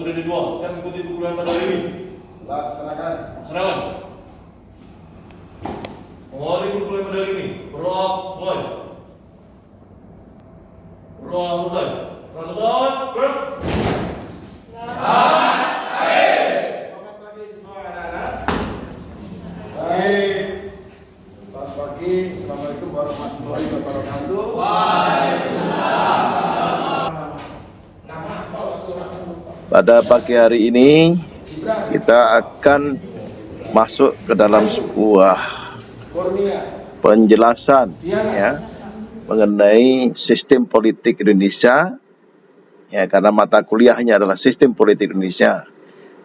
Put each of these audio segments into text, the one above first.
dari 2, siap mengikuti pukulan pada hari ini? Laksanakan. Serangan. Mengawali pukulan pada hari ini. Berdoa mulai. Berdoa selesai. Satu tahun, gerak. Selamat pagi semua anak-anak. Baik. Selamat pagi. Assalamualaikum warahmatullahi wabarakatuh. Pada pagi hari ini kita akan masuk ke dalam sebuah penjelasan ya mengenai sistem politik Indonesia ya, karena mata kuliahnya adalah sistem politik Indonesia.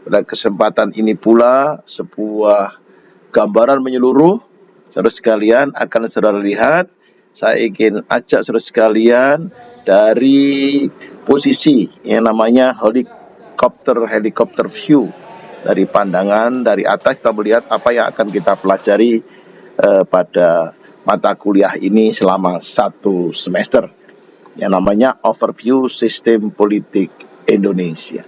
Pada kesempatan ini pula sebuah gambaran menyeluruh saudara sekalian akan saudara lihat. Saya ingin ajak saudara sekalian dari posisi yang namanya helikopter view, dari pandangan dari atas kita melihat apa yang akan kita pelajari pada mata kuliah ini selama 1 semester yang namanya overview sistem politik Indonesia.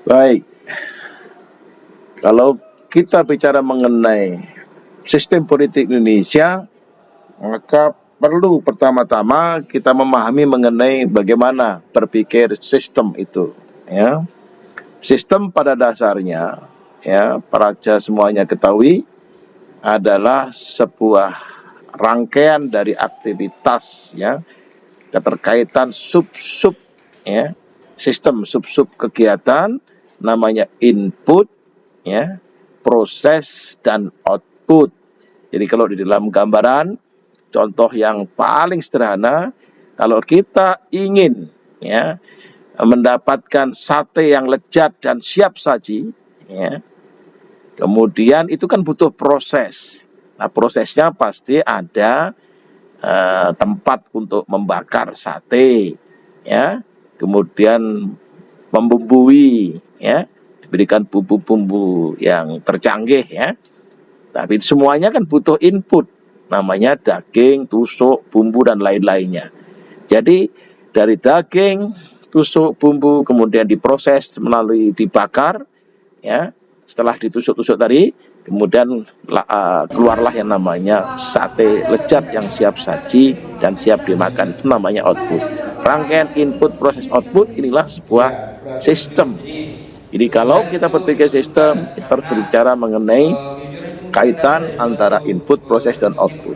Baik, kalau kita bicara mengenai sistem politik Indonesia, maka perlu pertama-tama kita memahami mengenai bagaimana berpikir sistem itu. Ya, sistem pada dasarnya, ya, peraja semuanya ketahui adalah sebuah rangkaian dari aktivitas, ya, keterkaitan sub-sub, ya, sistem sub-sub kegiatan namanya input, ya, proses dan output. Jadi kalau di dalam gambaran, contoh yang paling sederhana, kalau kita ingin ya mendapatkan sate yang lezat dan siap saji, ya, kemudian itu kan butuh proses. Nah, prosesnya pasti ada tempat untuk membakar sate, ya, kemudian membumbui, ya, diberikan bumbu-bumbu yang tercanggih, ya. Tapi semuanya kan butuh input, namanya daging, tusuk, bumbu dan lain-lainnya. Jadi dari daging, tusuk, bumbu kemudian diproses melalui dibakar, ya. Setelah ditusuk-tusuk tadi, kemudian keluarlah yang namanya sate lezat yang siap saji dan siap dimakan. Itu namanya output. Rangkaian input, proses, output inilah sebuah sistem. Jadi kalau kita berpikir sistem, kita berbicara mengenai kaitan antara input, proses, dan output.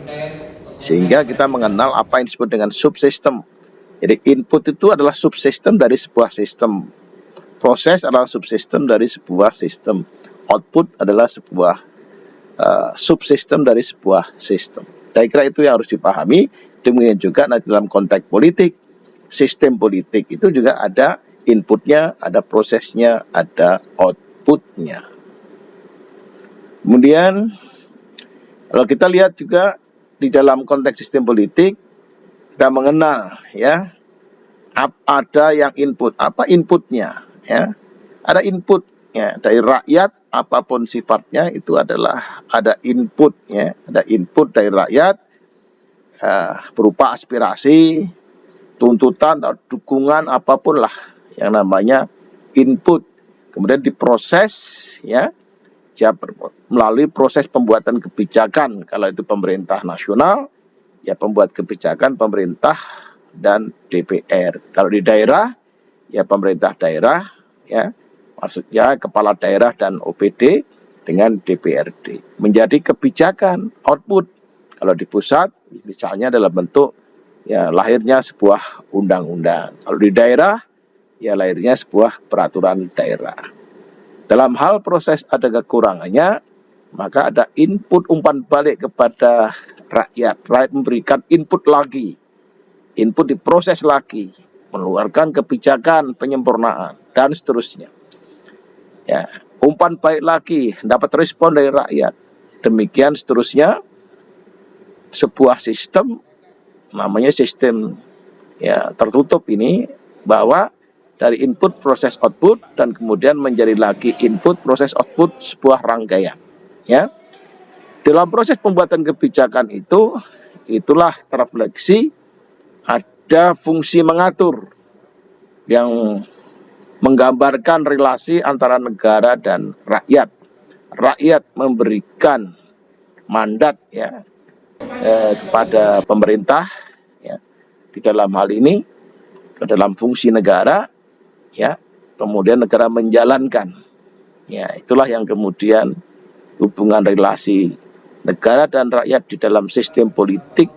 Sehingga kita mengenal apa yang disebut dengan subsistem. Jadi input itu adalah subsistem dari sebuah sistem. Proses adalah subsistem dari sebuah sistem. Output adalah sebuah subsistem dari sebuah sistem. Saya kira itu yang harus dipahami. Demikian juga dalam konteks politik, sistem politik itu juga ada inputnya, ada prosesnya, ada outputnya. Kemudian kalau kita lihat juga di dalam konteks sistem politik, kita mengenal ya ada yang input. Apa inputnya? Ya, ada input ya dari rakyat apapun sifatnya itu adalah ada input ya, ada input dari rakyat berupa aspirasi, tuntutan atau dukungan apapun lah yang namanya input. Kemudian diproses ya melalui proses pembuatan kebijakan. Kalau itu pemerintah nasional, ya pembuat kebijakan pemerintah dan DPR. Kalau di daerah, ya pemerintah daerah, ya maksudnya kepala daerah dan OPD dengan DPRD. Menjadi kebijakan output. Kalau di pusat, misalnya dalam bentuk ya lahirnya sebuah undang-undang. Kalau di daerah, ya lahirnya sebuah peraturan daerah. Dalam hal proses ada kekurangannya, maka ada input umpan balik kepada rakyat. Rakyat memberikan input lagi, input diproses lagi, mengeluarkan kebijakan penyempurnaan dan seterusnya. Ya, umpan balik lagi, dapat respon dari rakyat. Demikian seterusnya, sebuah sistem, namanya sistem ya tertutup ini, bahwa dari input proses output dan kemudian menjadi lagi input proses output sebuah rangkaian ya. Dalam proses pembuatan kebijakan itu, itulah terefleksi ada fungsi mengatur yang menggambarkan relasi antara negara dan rakyat. Rakyat memberikan mandat ya kepada pemerintah ya, di dalam hal ini ke dalam fungsi negara ya, kemudian negara menjalankan ya, itulah yang kemudian hubungan relasi negara dan rakyat di dalam sistem politik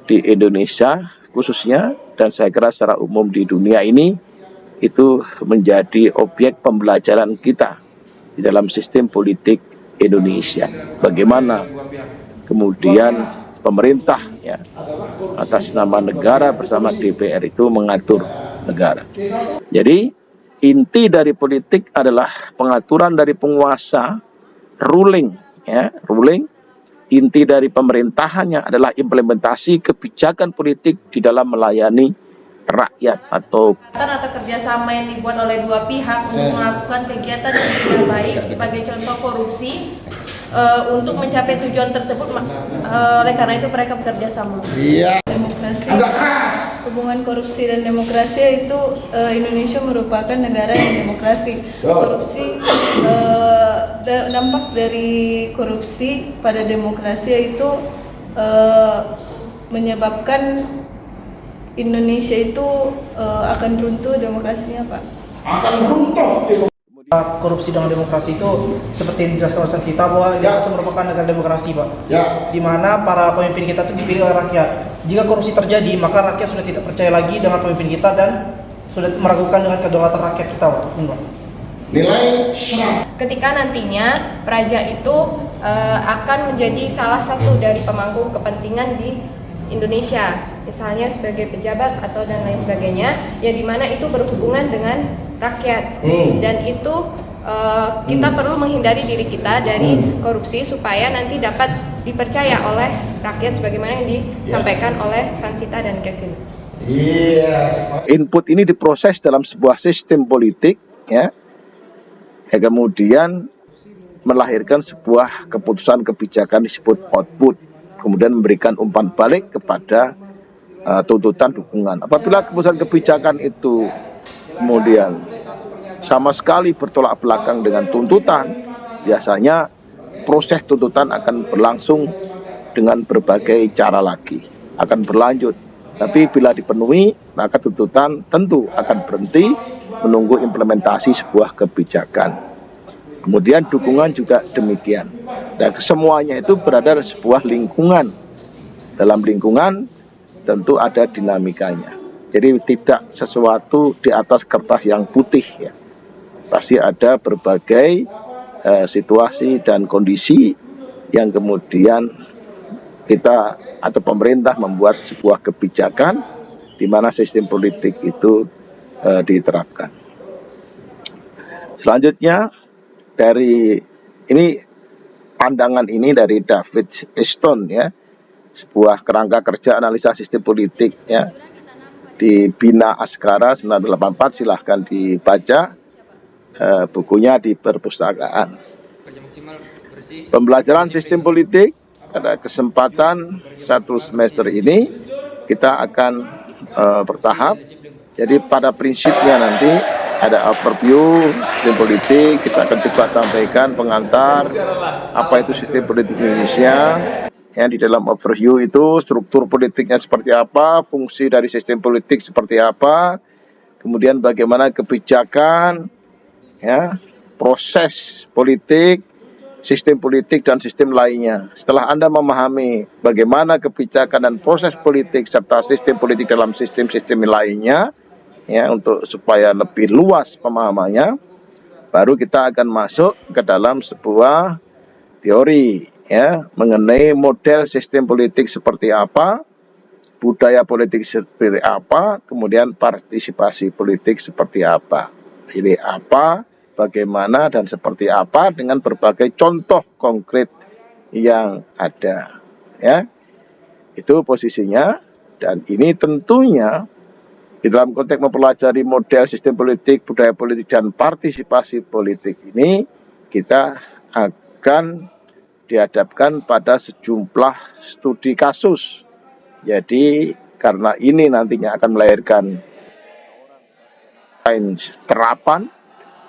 di Indonesia khususnya, dan saya kira secara umum di dunia ini itu menjadi objek pembelajaran kita di dalam sistem politik Indonesia. Bagaimana kemudian pemerintah ya atas nama negara bersama DPR itu mengatur negara. Jadi inti dari politik adalah pengaturan dari penguasa, ruling ya, ruling. Inti dari pemerintahannya adalah implementasi kebijakan politik di dalam melayani rakyat atau kerjasama yang dibuat oleh dua pihak untuk melakukan kegiatan yang tidak baik sebagai contoh korupsi untuk mencapai tujuan tersebut, oleh karena itu mereka bekerja sama. Iya. Demokrasi, hubungan korupsi dan demokrasi itu Indonesia merupakan negara yang demokrasi. Korupsi, dampak dari korupsi pada demokrasi itu menyebabkan Indonesia itu akan runtuh demokrasinya, Pak. Korupsi dengan demokrasi itu seperti yang dijelaskan oleh Sansita bahwa itu merupakan negara demokrasi, Pak. Ya. Di mana para pemimpin kita itu dipilih oleh rakyat. Jika korupsi terjadi, maka rakyat sudah tidak percaya lagi dengan pemimpin kita dan sudah meragukan dengan kedaulatan rakyat kita, Pak. Nilai Ketika nantinya praja itu akan menjadi salah satu dari pemangku kepentingan di Indonesia, misalnya sebagai pejabat atau dan lain sebagainya, ya dimana itu berhubungan dengan rakyat dan itu kita perlu menghindari diri kita dari korupsi supaya nanti dapat dipercaya oleh rakyat sebagaimana yang disampaikan oleh Sansita dan Kevin. Input ini diproses dalam sebuah sistem politik ya, kemudian melahirkan sebuah keputusan kebijakan disebut output, kemudian memberikan umpan balik kepada tuntutan dukungan. Apabila keputusan kebijakan itu kemudian sama sekali bertolak belakang dengan tuntutan, biasanya proses tuntutan akan berlangsung dengan berbagai cara lagi, akan berlanjut. Tapi bila dipenuhi, maka tuntutan tentu akan berhenti menunggu implementasi sebuah kebijakan. Kemudian dukungan juga demikian. Dan kesemuanya itu berada di sebuah lingkungan. Dalam lingkungan tentu ada dinamikanya. Jadi tidak sesuatu di atas kertas yang putih ya. Pasti ada berbagai situasi dan kondisi yang kemudian kita atau pemerintah membuat sebuah kebijakan di mana sistem politik itu diterapkan. Selanjutnya dari ini pandangan ini dari David Easton ya, sebuah kerangka kerja analisa sistem politik ya, di Bina Askara 1984, silahkan dibaca bukunya di perpustakaan. Pembelajaran sistem politik pada kesempatan satu semester ini kita akan bertahap. Jadi pada prinsipnya nanti ada overview sistem politik, kita akan coba sampaikan pengantar apa itu sistem politik Indonesia. Yang di dalam overview itu struktur politiknya seperti apa, fungsi dari sistem politik seperti apa, kemudian bagaimana kebijakan, ya, proses politik, sistem politik dan sistem lainnya. Setelah Anda memahami bagaimana kebijakan dan proses politik serta sistem politik dalam sistem-sistem lainnya, ya, untuk supaya lebih luas pemahamannya, baru kita akan masuk ke dalam sebuah teori ya mengenai model sistem politik seperti apa, budaya politik seperti apa, kemudian partisipasi politik seperti apa. Ini apa, bagaimana dan seperti apa dengan berbagai contoh konkret yang ada ya. Itu posisinya, dan ini tentunya di dalam konteks mempelajari model sistem politik, budaya politik dan partisipasi politik ini kita akan dihadapkan pada sejumlah studi kasus. Jadi karena ini nantinya akan melahirkan terapan,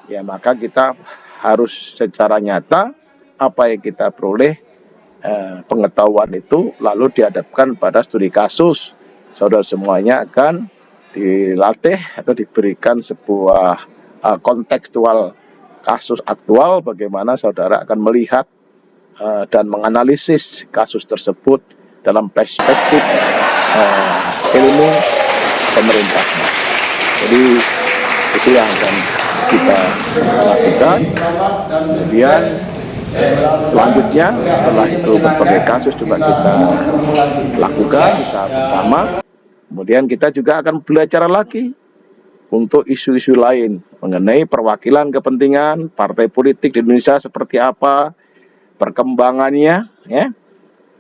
ya maka kita harus secara nyata apa yang kita peroleh pengetahuan itu lalu dihadapkan pada studi kasus. Saudara semuanya akan dilatih atau diberikan sebuah kontekstual kasus aktual, bagaimana saudara akan melihat dan menganalisis kasus tersebut dalam perspektif ilmu pemerintahnya. Jadi itu yang akan kita lakukan. Kemudian selanjutnya setelah itu berbagai kasus coba kita lakukan di tahap pertama. Kemudian kita juga akan belajar lagi untuk isu-isu lain mengenai perwakilan kepentingan partai politik di Indonesia seperti apa perkembangannya, ya.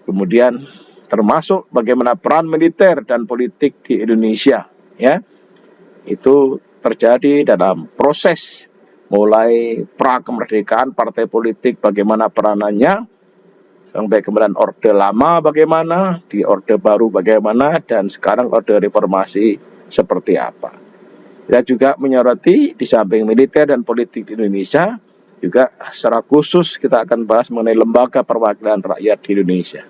Kemudian termasuk bagaimana peran militer dan politik di Indonesia, ya. Itu terjadi dalam proses mulai pra kemerdekaan partai politik bagaimana peranannya, sampai kemudian orde lama bagaimana, di orde baru bagaimana, dan sekarang orde reformasi seperti apa. Kita juga menyoroti di samping militer dan politik di Indonesia, juga secara khusus kita akan bahas mengenai lembaga perwakilan rakyat di Indonesia.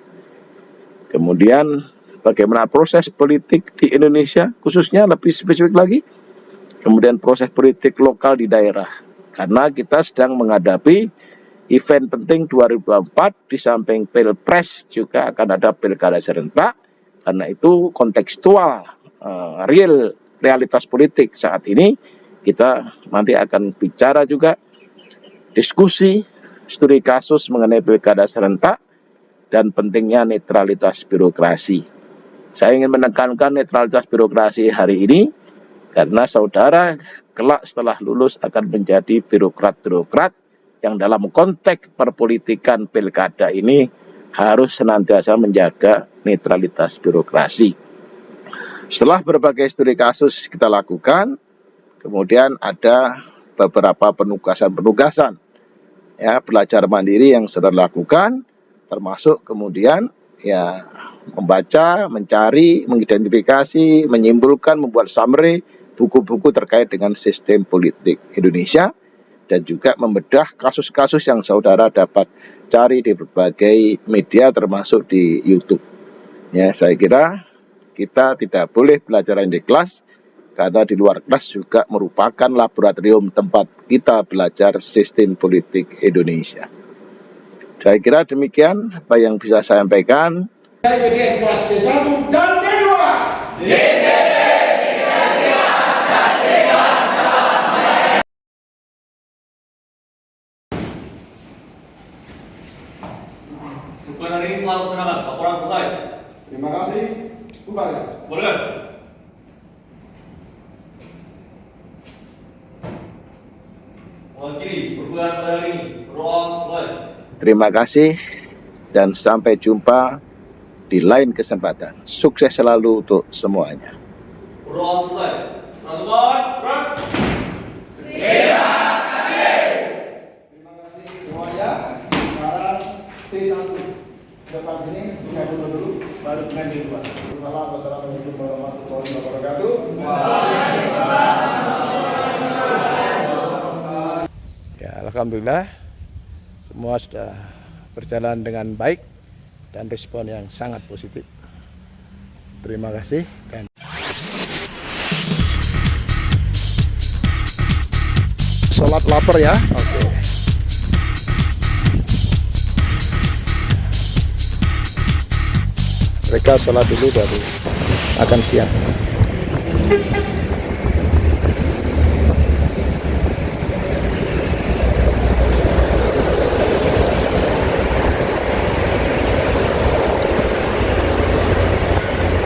Kemudian bagaimana proses politik di Indonesia, khususnya lebih spesifik lagi, kemudian proses politik lokal di daerah. Karena kita sedang menghadapi event penting 2024, di samping Pilpres juga akan ada Pilkada serentak. Karena itu kontekstual, realitas politik saat ini, kita nanti akan bicara juga diskusi studi kasus mengenai Pilkada serentak dan pentingnya netralitas birokrasi. Saya ingin menekankan netralitas birokrasi hari ini karena saudara kelak setelah lulus akan menjadi birokrat-birokrat yang dalam konteks perpolitikan pilkada ini harus senantiasa menjaga netralitas birokrasi. Setelah berbagai studi kasus kita lakukan, kemudian ada beberapa penugasan-penugasan, ya, belajar mandiri yang sudah dilakukan, termasuk kemudian ya membaca, mencari, mengidentifikasi, menyimpulkan, membuat summary buku-buku terkait dengan sistem politik Indonesia, dan juga membedah kasus-kasus yang saudara dapat cari di berbagai media termasuk di YouTube. Ya, saya kira kita tidak boleh belajar di kelas, karena di luar kelas juga merupakan laboratorium tempat kita belajar sistem politik Indonesia. Saya kira demikian apa yang bisa saya sampaikan. Kelas D1 dan D2. Bukan hari ini telah melaksanakan laporan selesai. Terima kasih. Bubar. Boleh. Mewakili perkuliahan pada hari ini, ruang mulai. Terima kasih dan sampai jumpa di lain kesempatan. Sukses selalu untuk semuanya. Ruang selesai. Selamat gerak. Terima kasih semuanya. Sekarang T1 depan sini kita dulu baru main di luar. Wassalamualaikum warahmatullahi wabarakatuh. Ya, alhamdulillah semua sudah berjalan dengan baik dan respon yang sangat positif. Terima kasih dan sholat lapar ya. Oke. Mereka sholat dulu baru akan siap.